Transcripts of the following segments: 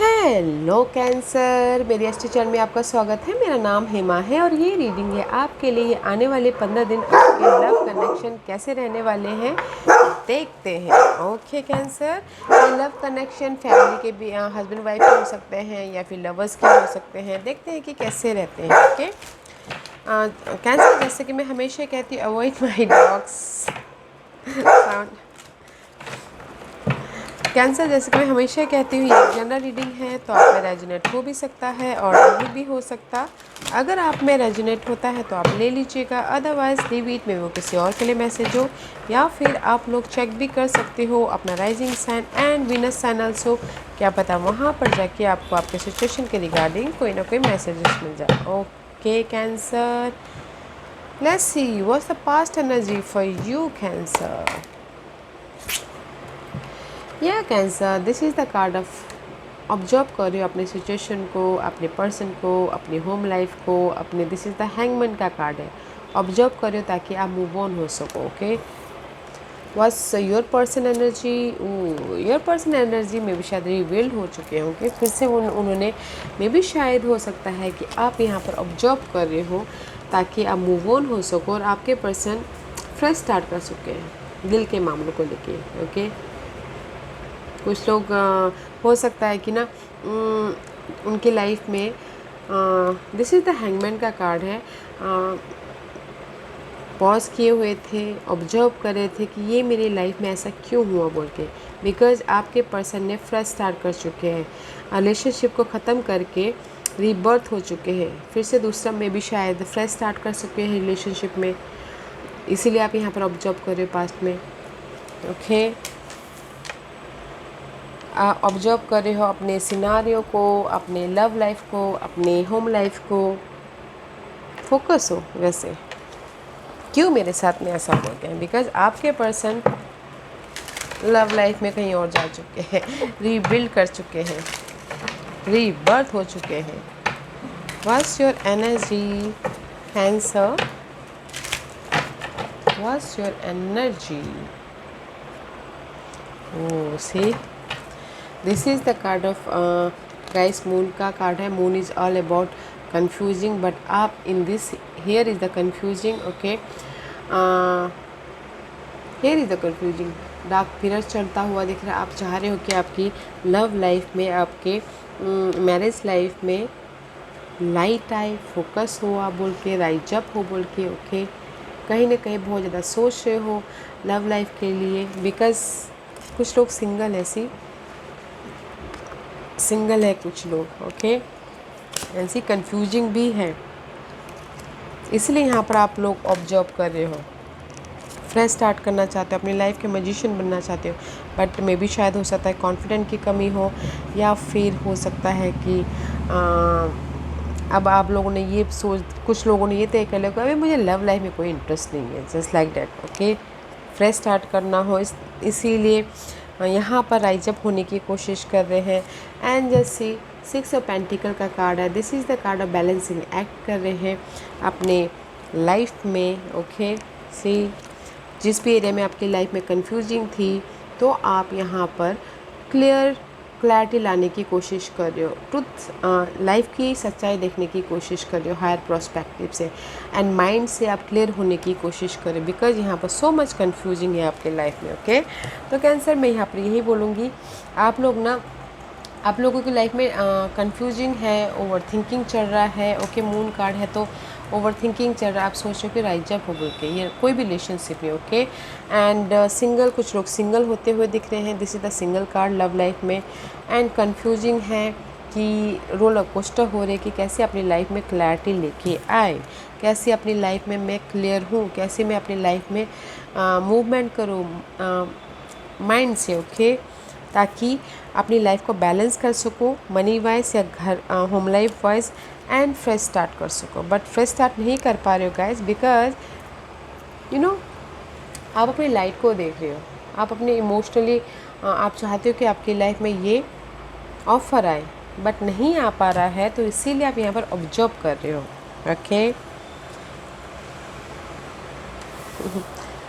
Hello cancer, मेरी astro channel में आपका स्वागत है। मेरा नाम हेमा है और ये रीडिंग है आपके लिए। आने वाले 15 दिन आपके लव कनेक्शन कैसे रहने वाले हैं देखते हैं। ओके कैंसर, ये लव कनेक्शन फैमिली के भी हस्बैंड वाइफ के हो सकते हैं या फिर लवर्स के हो सकते हैं। देखते हैं कि कैसे रहते हैं। ओके कैंसर, जैसे कि मैं हमेशा कहती हूँ, अवॉइड माई डॉग्स साउंड। कैंसर, जैसे कि मैं हमेशा कहती हूँ, ये जनरल रीडिंग है तो आप में रेजोनेट हो भी सकता है और नहीं भी हो सकता। अगर आप में रेजोनेट होता है तो आप ले लीजिएगा, अदरवाइज लीव इट में वो किसी और के लिए मैसेज हो। या फिर आप लोग चेक भी कर सकते हो अपना rising sign and Venus sign also. क्या पता वहाँ पर जाके आपको आपके सिचुएशन के रिगार्डिंग कोई ना कोई मैसेजेस मिल जाए। Okay Cancer, let's see what's the past energy for you Cancer. Yeah Cancer, this is the card of observe कर रहे हो अपने सिचुएशन को, अपने पर्सन को, अपनी होम लाइफ को, अपने दिस इज़ द हैंगमैन का कार्ड है। ऑब्जर्व कर रहे हो ताकि आप मूव ऑन हो सको। Okay, what's your person energy. Your person energy में भी शायद रिवील्ड हो चुके होंगे फिर से। उन्होंने मे भी शायद हो सकता है कि आप यहाँ पर ऑब्जर्व कर रहे हो ताकि आप मूव ऑन हो सको और आपके पर्सन फ्रेश स्टार्ट कर सके हैं दिल के मामलों को लेके। ओके, कुछ लोग हो सकता है कि ना उनकी लाइफ में दिस इज़ द हैंगमैन का कार्ड है। पॉज किए हुए थे, ऑब्जर्व कर रहे थे कि ये मेरी लाइफ में ऐसा क्यों हुआ बोल के। बिकॉज आपके पर्सन ने फ्रेश स्टार्ट कर चुके हैं, रिलेशनशिप को ख़त्म करके रीबर्थ हो चुके हैं, फिर से दूसरा में भी शायद फ्रेश स्टार्ट कर चुके हैं रिलेशनशिप में। इसीलिए आप यहाँ पर ऑब्जर्व कर रहे हो पास्ट में। ओके, ऑब्जर्व कर रहे हो अपने सिनारियो को, अपने लव लाइफ को, अपने होम लाइफ को। फोकस हो वैसे क्यों मेरे साथ में ऐसा हो गया। बिकॉज आपके पर्सन लव लाइफ में कहीं और जा चुके हैं, रीबिल्ड कर चुके हैं, रीबर्थ हो चुके हैं। What's your energy Cancer, what's your energy. Oh see, this is the card of guys, moon का कार्ड है। Moon is all about confusing, but आप in this here is the confusing. Okay, here is the confusing. Dark mirror चढ़ता हुआ दिख रहा है। आप चाह रहे हो कि आपकी लव लाइफ में, आपके मैरिज लाइफ में लाइट आए, फोकस हो आप बोल के, राइज अप हो बोल के। ओके, कहीं ना कहीं बहुत ज़्यादा सोच रहे हो लव लाइफ के लिए। बिकॉज कुछ लोग सिंगल ऐसी सिंगल है कुछ लोग। ओके, ऐसी कंफ्यूजिंग भी है, इसलिए यहाँ पर आप लोग ऑब्जर्व कर रहे हो, फ्रेश स्टार्ट करना चाहते हो, अपनी लाइफ के मैजिशियन बनना चाहते हो। बट मे भी शायद हो सकता है कॉन्फिडेंट की कमी हो, या फिर हो सकता है कि अब आप लोगों ने ये सोच, कुछ लोगों ने ये तय कर लिया कि अभी मुझे लव लाइफ में कोई इंटरेस्ट नहीं है, just like that. Okay, fresh start करना हो, इसीलिए यहाँ पर राइज अप होने की कोशिश कर रहे हैं। एंड जैसे 6 ऑफ पेंटिकल का कार्ड है, this is the card of balancing act कर रहे हैं अपने लाइफ में। ओके, सी, जिस भी एरिया में आपकी लाइफ में कंफ्यूजिंग थी तो आप यहाँ पर क्लैरिटी लाने की कोशिश कर रहे हो, ट्रुथ लाइफ की सच्चाई देखने की कोशिश कर रहे हो हायर प्रोस्पेक्टिव से, एंड माइंड से आप क्लियर होने की कोशिश कर रहे हो। बिकॉज यहाँ पर सो मच कंफ्यूजिंग है आपके लाइफ में। ओके, तो कैंसर, मैं यहाँ पर यही बोलूँगी, आप लोग ना, आप लोगों की लाइफ में कंफ्यूजिंग है, ओवर थिंकिंग चल रहा है। ओके, मून कार्ड है तो ओवर थिंकिंग चल रहा है, आप सोच रहे हो कि राइज अप हो बोल के, ये कोई भी रिलेशनशिप में। ओके, एंड सिंगल, कुछ लोग सिंगल होते हुए दिख रहे हैं, this is the single card love life में। एंड कंफ्यूजिंग है कि रोलर कोस्टर हो रहे कि कैसे अपनी लाइफ में क्लैरिटी लेके आए, कैसे अपनी लाइफ में मैं क्लियर हूँ, कैसे मैं अपनी लाइफ में मूवमेंट करूँ माइंड से। ओके, ताकि अपनी लाइफ को बैलेंस कर सको, मनी वाइज या घर home life wise, and fresh start कर सको। बट फ्रेश स्टार्ट नहीं कर पा रहे हो गाइज, बिकॉज यू नो आप अपनी लाइफ को देख रहे हो, आप अपने इमोशनली आप चाहते हो कि आपकी लाइफ में ये ऑफर आए, बट नहीं आ पा रहा है, तो इसीलिए आप यहाँ पर ऑब्जर्व कर रहे हो। ओके,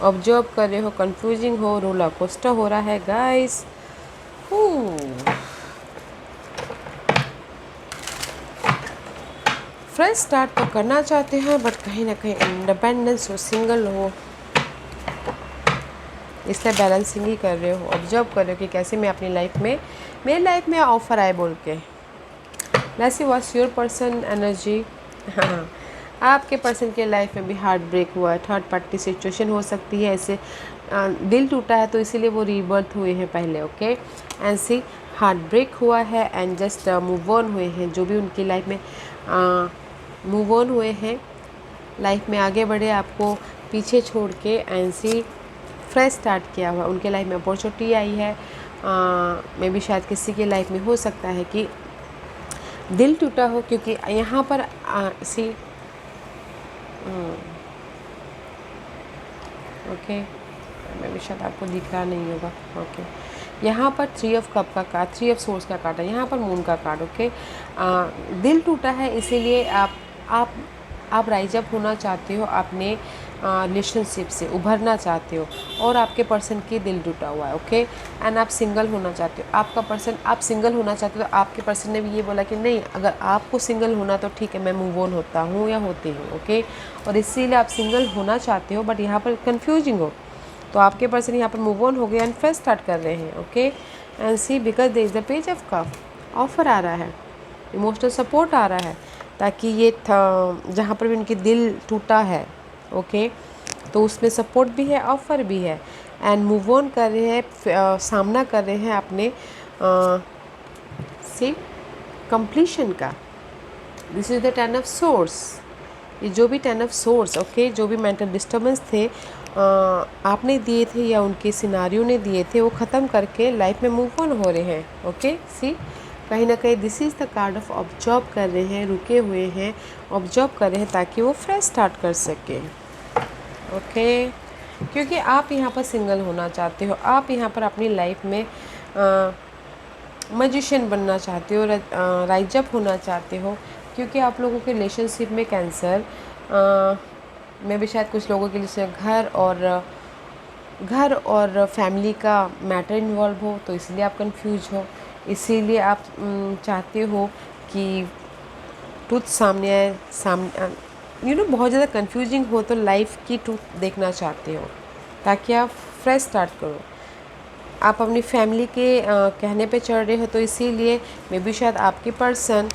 ऑब्जर्व कर रहे हो, कंफ्यूजिंग हो, रोलर कोस्टर हो रहा है गाइस। फ्रेश स्टार्ट तो करना चाहते हैं बट कहीं ना कहीं इंडिपेंडेंस हो, सिंगल हो, इसलिए बैलेंसिंग ही कर रहे हो, ऑब्जर्व कर रहे हो कि कैसे मैं अपनी लाइफ में, मेरी लाइफ में ऑफ़र आए बोल के। Let's see what's your person energy. हाँ, आपके पर्सन के लाइफ में भी हार्ट ब्रेक हुआ है, थर्ड पार्टी सिचुएशन हो सकती है, ऐसे दिल टूटा है तो इसीलिए वो रीबर्थ हुए हैं पहले, okay. And see heart break हुआ है एंड जस्ट मूव ऑन हुए हैं, जो भी उनकी लाइफ में मूव ऑन हुए हैं, लाइफ में आगे बढ़े, आपको पीछे छोड़ के, एंड सी फ्रेश स्टार्ट किया हुआ, उनके लाइफ में अपॉर्चुनिटी आई है। मे भी शायद किसी के लाइफ में हो सकता है कि दिल टूटा हो, क्योंकि यहाँ पर सी ओके, मे भी शायद आपको दिख रहा नहीं होगा, ओके। यहाँ पर 3 ऑफ कप का कार्ड, 3 ऑफ सोर्स का कार्ड है, यहाँ पर मून का कार्ड, ओके। दिल टूटा है इसीलिए आप राइज अप होना चाहते हो, अपने रिलेशनशिप से उभरना चाहते हो, और आपके पर्सन की दिल टूटा हुआ है, ओके। एंड आप सिंगल होना चाहते हो, आपका पर्सन, आप सिंगल होना चाहते हो, तो आपके पर्सन ने भी ये बोला कि नहीं, अगर आपको सिंगल होना तो ठीक है, मैं मूव ऑन होता हूँ या होती हूँ, ओके। और इसीलिए आप सिंगल होना चाहते हो, बट यहाँ पर कन्फ्यूजिंग हो, तो आपके पर्सन यहाँ पर मूव ऑन हो गए एंड फ्रेश स्टार्ट कर रहे हैं, okay. And see because there is the page of cup, offer आ रहा है, इमोशनल सपोर्ट आ रहा है, ताकि ये जहाँ पर भी उनकी दिल टूटा है, ओके, तो उसमें सपोर्ट भी है, ऑफर भी है, एंड मूव ऑन कर रहे हैं, सामना कर रहे हैं अपने सी कंप्लीशन का। This is the 10 of source, ये जो भी 10 ऑफ सोर्स, ओके, जो भी मेंटल डिस्टर्बेंस थे आपने दिए थे या उनके सिनारियो ने दिए थे, वो ख़त्म करके लाइफ में मूव ऑन हो रहे हैं, ओके। सी कहीं ना कहीं this is the card of observe कर रहे हैं, रुके हुए हैं, ऑब्जर्व कर रहे हैं ताकि वो फ्रेश स्टार्ट कर सकें, ओके। क्योंकि आप यहाँ पर सिंगल होना चाहते हो, आप यहाँ पर अपनी लाइफ में मैजिशियन बनना चाहते हो, राइज अप होना चाहते हो, क्योंकि आप लोगों के रिलेशनशिप में कैंसर में भी शायद कुछ लोगों के लिए घर और फैमिली का मैटर इन्वॉल्व हो, तो इसलिए आप कंफ्यूज हो, इसीलिए आप चाहते हो कि ट्रूथ सामने आए, बहुत ज़्यादा कंफ्यूजिंग हो तो लाइफ की ट्रूथ देखना चाहते हो, ताकि आप फ्रेश स्टार्ट करो। आप अपनी फैमिली के कहने पे चढ़ रहे हो, तो इसीलिए मे बी शायद आपके पर्सन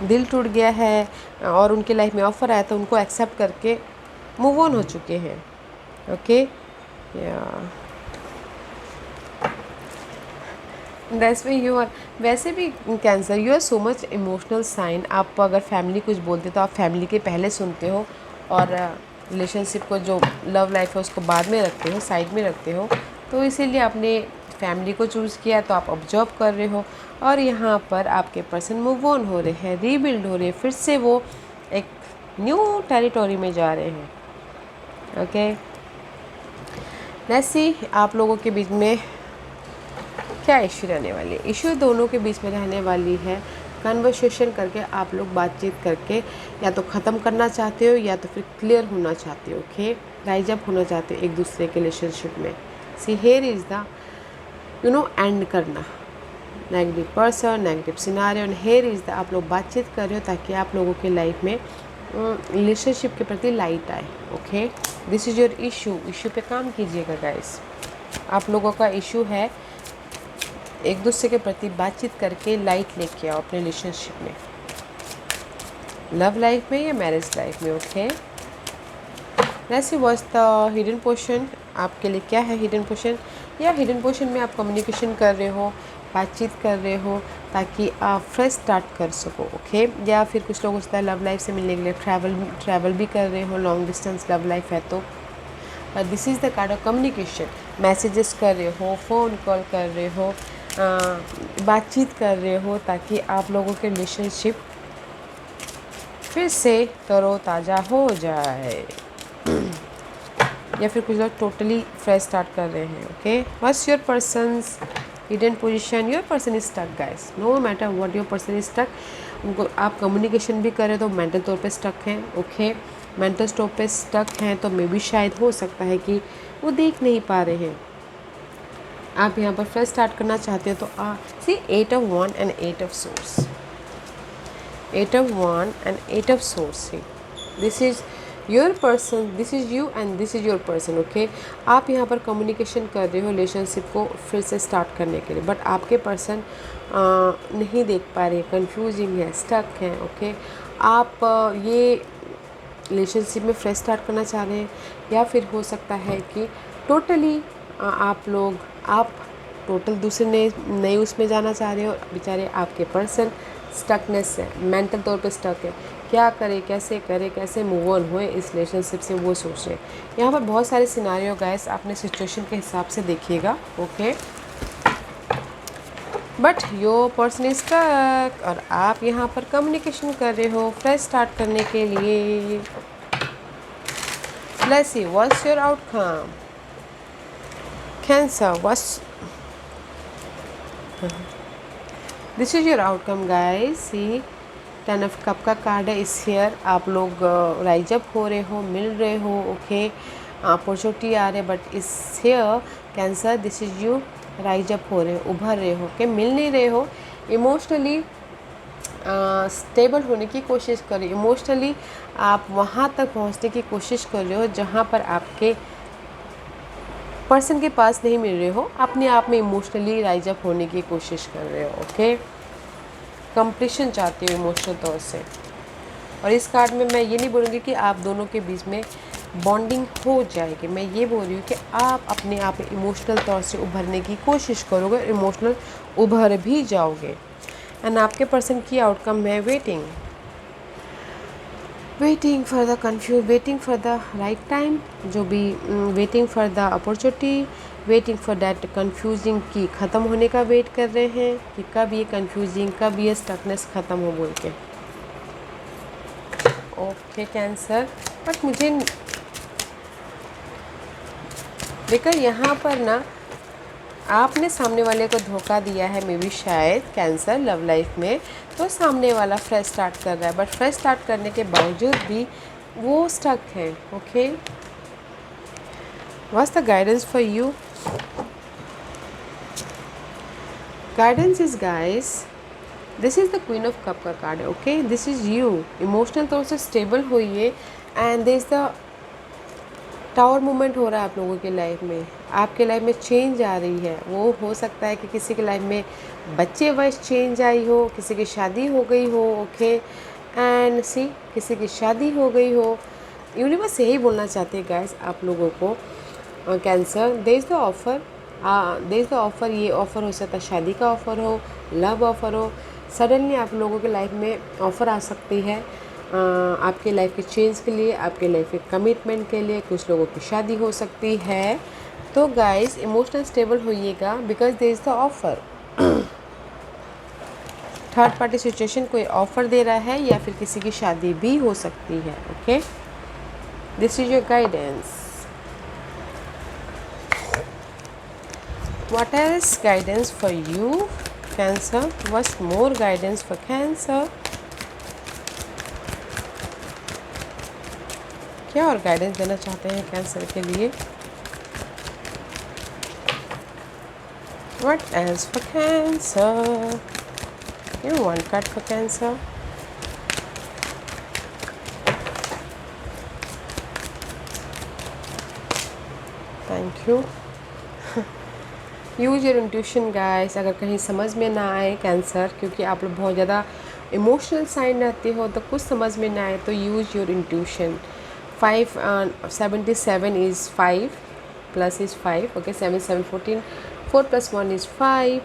दिल टूट गया है और उनके लाइफ में ऑफ़र आया तो उनको एक्सेप्ट करके मूव ऑन हो चुके हैं, okay. That's way you are, वैसे भी Cancer you are so much emotional sign. आप अगर फैमिली कुछ बोलते तो आप फैमिली के पहले सुनते हो, और रिलेशनशिप को, जो लव लाइफ है उसको बाद में रखते हो, साइड में रखते हो, तो इसीलिए आपने फैमिली को चूज़ किया, तो आप ऑब्जर्व कर रहे हो, और यहाँ पर आपके पर्सन मूव ऑन हो रहे हैं, रीबिल्ड हो रहे हैं, फिर से वो एक न्यू टेरिटोरी में जा रहे हैं, ओके। लेट्स सी आप लोगों के बीच में क्या इश्यू रहने वाली है। इश्यू दोनों के बीच में रहने वाली है, कन्वर्सेशन करके आप लोग बातचीत करके या तो ख़त्म करना चाहते हो या तो फिर क्लियर होना चाहते हो, ओके, राइज अप होना चाहते हो एक दूसरे के रिलेशनशिप में। See here is the end करना negative person, negative scenario, and hair is the आप लोग बातचीत कर रहे हो ताकि आप लोगों के लाइफ में रिलेशनशिप के प्रति लाइट आए, okay. This is your issue पे काम कीजिएगा गाइस। आप लोगों का इशू है एक दूसरे के प्रति बातचीत करके लाइट लेके आओ अपने रिलेशनशिप में, लव लाइफ में या मैरिज लाइफ में, okay. Let's see what's the hidden portion, आपके लिए क्या है हिडन पोर्शन। या हिडन पोर्शन में आप कम्युनिकेशन कर रहे हो, बातचीत कर रहे हो ताकि आप फ्रेश स्टार्ट कर सको, ओके। या फिर कुछ लोग होता है लव लाइफ से मिलने के लिए ट्रैवल भी कर रहे हो, लॉन्ग डिस्टेंस लव लाइफ है तो। This is the card of communication, messages कर रहे हो, फ़ोन कॉल कर रहे हो, बातचीत कर रहे हो ताकि आप लोगों के रिलेशनशिप फिर से तरोताज़ा हो जाए। या फिर कुछ लोग टोटली फ्रेश स्टार्ट कर रहे हैं, okay. What's your person's hidden position. Your person is stuck guys, no matter what your person is stuck. उनको आप कम्युनिकेशन भी कर रहे हो तो मेंटल तौर पे स्टक हैं, ओके। मेंटल तौर पे स्टक हैं तो मे भी शायद हो सकता है कि वो देख नहीं पा रहे हैं। आप यहाँ पर फ्रेश स्टार्ट करना चाहते हो तो सी 8 of Wands and 8 of Swords। 8 of Wands and 8 of Swords से। This is your person, this is you and this is your person. Okay, आप यहाँ पर कम्युनिकेशन कर रहे हो रिलेशनशिप को फिर से स्टार्ट करने के लिए, बट आपके पर्सन नहीं देख पा रहे, कंफ्यूजिंग है, स्टक है। ओके, आप ये रिलेशनशिप में फ्रेश स्टार्ट करना चाह रहे हैं, या फिर हो सकता है कि टोटली आप टोटल दूसरे नए उसमें जाना चाह रहे हो। बेचारे आपके पर्सन स्टकनेस है, मेंटल तौर पे स्टक है, क्या करे, कैसे करे, कैसे मूव ऑन होए इस रिलेशनशिप से, वो सोच रहे हैं। यहाँ पर बहुत सारे सिनारियो गाइस अपने सिचुएशन के हिसाब से देखिएगा। Okay, but your person is stuck और आप यहाँ पर कम्युनिकेशन कर रहे हो फ्रेश स्टार्ट करने के लिए। Let's see what's your outcome. Cancer, what's this is your outcome guys. See 10 of cup का कार्ड है इस ईयर। आप लोग राइज अप हो रहे हो, मिल रहे हो। ओके, अपॉर्चुनिटी आ रहे, बट इस year cancer this is you rise up हो रहे हो, उभर रहे हो। ओके, मिल नहीं रहे हो, इमोशनली स्टेबल होने की कोशिश कर रहे हो। इमोशनली आप वहाँ तक पहुँचने की कोशिश कर रहे हो जहाँ पर आपके पर्सन के पास नहीं मिल रहे हो, अपने आप में इमोशनली राइज अप होने की कोशिश कर रहे हो। ओके, कंप्लीशन चाहते हो इमोशनल तौर से। और इस कार्ड में मैं ये नहीं बोलूँगी कि आप दोनों के बीच में बॉन्डिंग हो जाएगी, मैं ये बोल रही हूँ कि आप अपने आप इमोशनल तौर से उभरने की कोशिश करोगे, इमोशनल उभर भी जाओगे। एंड आपके पर्सन की आउटकम है waiting for the confuse, waiting for the right time, जो भी waiting for the opportunity, waiting for that confusing की ख़त्म होने का वेट कर रहे हैं कि कब ये कन्फ्यूजिंग, कब ये स्टकनेस ख़त्म हो बोल के। ओके कैंसर, बट मुझे देखकर यहाँ पर ना आपने सामने वाले को धोखा दिया है, मे बी शायद कैंसर लव लाइफ में, तो सामने वाला फ्रेश स्टार्ट कर रहा है, बट फ्रेश स्टार्ट करने के बावजूद भी वो स्टक है। Okay, what's the guidance for you? Guidance is guys, this is the queen of cup का कार्ड है। Okay, this is you, emotional तौर से स्टेबल होइए and this the tower movement हो रहा है आप लोगों की लाइफ में, आपके लाइफ में चेंज आ रही है। वो हो सकता है कि किसी की लाइफ में बच्चे वाइज चेंज आई हो, किसी की शादी हो गई हो। ओके, एंड सी किसी की शादी हो गई हो। यूनिवर्स यही बोलना चाहते हैं गाइस आप लोगों को, Cancer there is the offer, there is the offer. ये ऑफ़र हो सकता है शादी का ऑफ़र हो, लव ऑफ़र हो। सडनली आप लोगों के लाइफ में ऑफ़र आ सकती है आपके लाइफ के चेंज के लिए, आपके लाइफ के कमिटमेंट के लिए। कुछ लोगों की शादी हो सकती है। तो गाइस इमोशनल स्टेबल होइएगा because there is the offer. Third party situation कोई ऑफ़र दे रहा है या फिर किसी की शादी भी हो सकती है। Okay, this is your guidance. What else guidance for you cancer? What's more guidance for cancer? क्या और गाइडेंस देना चाहते हैं कैंसर के लिए? What else for Cancer? You one card for Cancer. Thank you. Use your intuition guys. अगर कहीं समझ में ना आए कैंसर, क्योंकि आप लोग बहुत ज़्यादा इमोशनल साइन रहते हो, तो कुछ समझ में ना आए तो use your intuition. 577 is 5 plus is 5। Okay, 7 7 14, 4 + 1 is 5।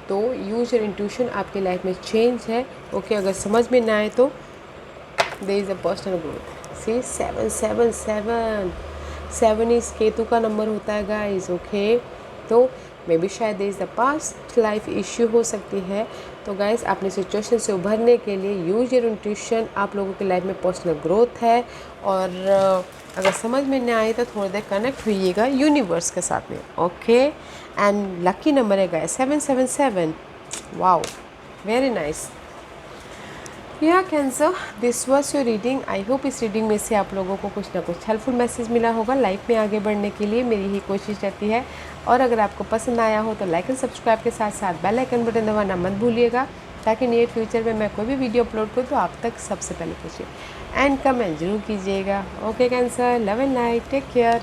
तो यूज योर इंट्यूशन, आपकी लाइफ में चेंज है। ओके, अगर समझ में ना आए तो there is a personal growth. See 7 7 7 7 is Ketu का नंबर होता है गाइस। ओके, तो मे बी शायद there is the past life issue हो सकती है। तो गाइस अपनी सिचुएशन से उभरने के लिए यूज योर इंट्यूशन। आप लोगों की लाइफ में पर्सनल ग्रोथ है, और अगर समझ में नहीं आए तो थोड़ी देर कनेक्ट होइएगा यूनिवर्स के साथ में। ओके, एंड लकी नंबर है guys 777। Wow, very nice. Yeah Cancer, this was your reading. I hope इस रीडिंग में से आप लोगों को कुछ ना कुछ हेल्पफुल मैसेज मिला होगा। लाइफ में आगे बढ़ने के लिए मेरी ही कोशिश रहती है। और अगर आपको पसंद आया हो तो लाइक एंड सब्सक्राइब के साथ साथ बेल आइकन बटन दबाना मत भूलिएगा। ताकि नियर फ्यूचर में मैं कोई भी वीडियो अपलोड करूँ तो आप तक सबसे पहले पहुँचे। एंड कमेंट जरूर कीजिएगा। Okay Cancer, love and light, take care.